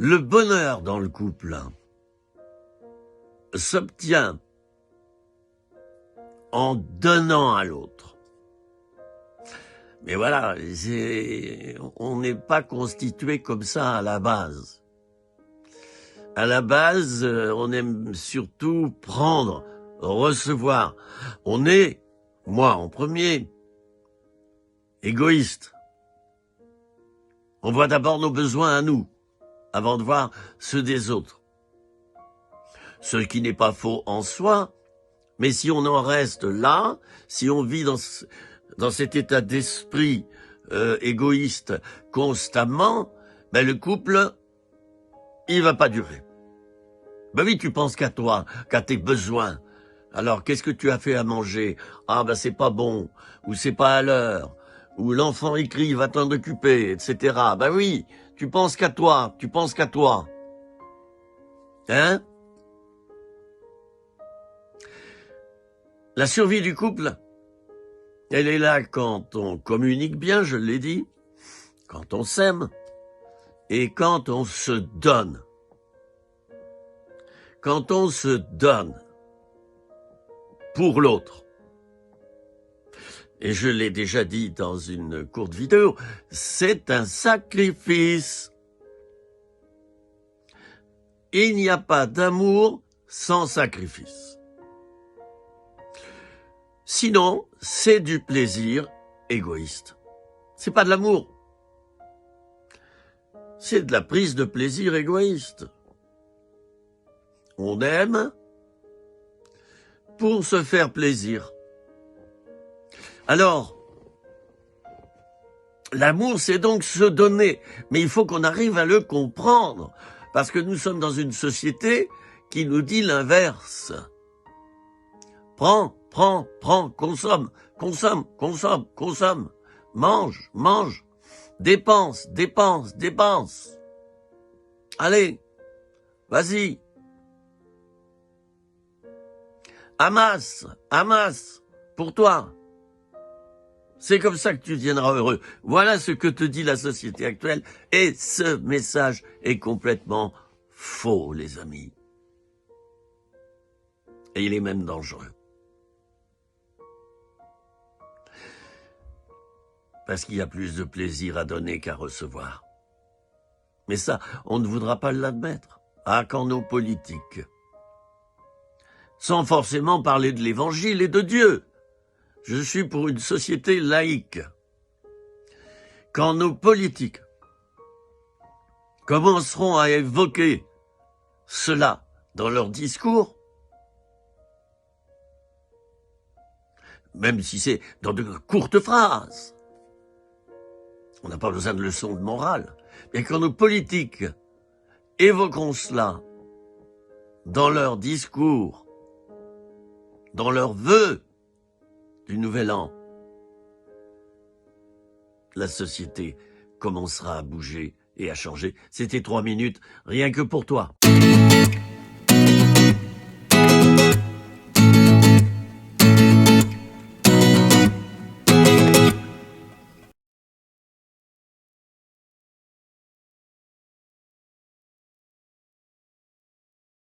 Le bonheur dans le couple s'obtient en donnant à l'autre. Mais voilà, on n'est pas constitué comme ça à la base. À la base, on aime surtout prendre, recevoir. On est, moi en premier, égoïste. On voit d'abord nos besoins à nous, avant de voir ceux des autres. Ce qui n'est pas faux en soi, mais si on en reste là, si on vit dans cet état d'esprit égoïste constamment, ben le couple, il va pas durer. Ben oui, tu penses qu'à toi, qu'à tes besoins. Alors, qu'est-ce que tu as fait à manger? Ah ben c'est pas bon, ou c'est pas à l'heure, ou l'enfant écrit, va t'en occuper, etc. Ben oui, tu penses qu'à toi, tu penses qu'à toi. Hein? La survie du couple, elle est là quand on communique bien, je l'ai dit, quand on s'aime, et quand on se donne. Quand on se donne pour l'autre. Et je l'ai déjà dit dans une courte vidéo, c'est un sacrifice. Il n'y a pas d'amour sans sacrifice. Sinon, c'est du plaisir égoïste. C'est pas de l'amour. C'est de la prise de plaisir égoïste. On aime pour se faire plaisir. Alors, l'amour, c'est donc se donner. Mais il faut qu'on arrive à le comprendre. Parce que nous sommes dans une société qui nous dit l'inverse. Prends, prends, prends, consomme, consomme, consomme, consomme. Mange, mange. Dépense, dépense, dépense. Allez, vas-y. Amasse, amasse, pour toi. C'est comme ça que tu deviendras heureux. Voilà ce que te dit la société actuelle. Et ce message est complètement faux, les amis. Et il est même dangereux. Parce qu'il y a plus de plaisir à donner qu'à recevoir. Mais ça, on ne voudra pas l'admettre. Ah, quand nos politiques, sans forcément parler de l'évangile et de Dieu, je suis pour une société laïque. Quand nos politiques commenceront à évoquer cela dans leurs discours, même si c'est dans de courtes phrases, on n'a pas besoin de leçons de morale, mais quand nos politiques évoqueront cela dans leurs discours, dans leurs vœux du Nouvel An, la société commencera à bouger et à changer. C'était 3 minutes, rien que pour toi.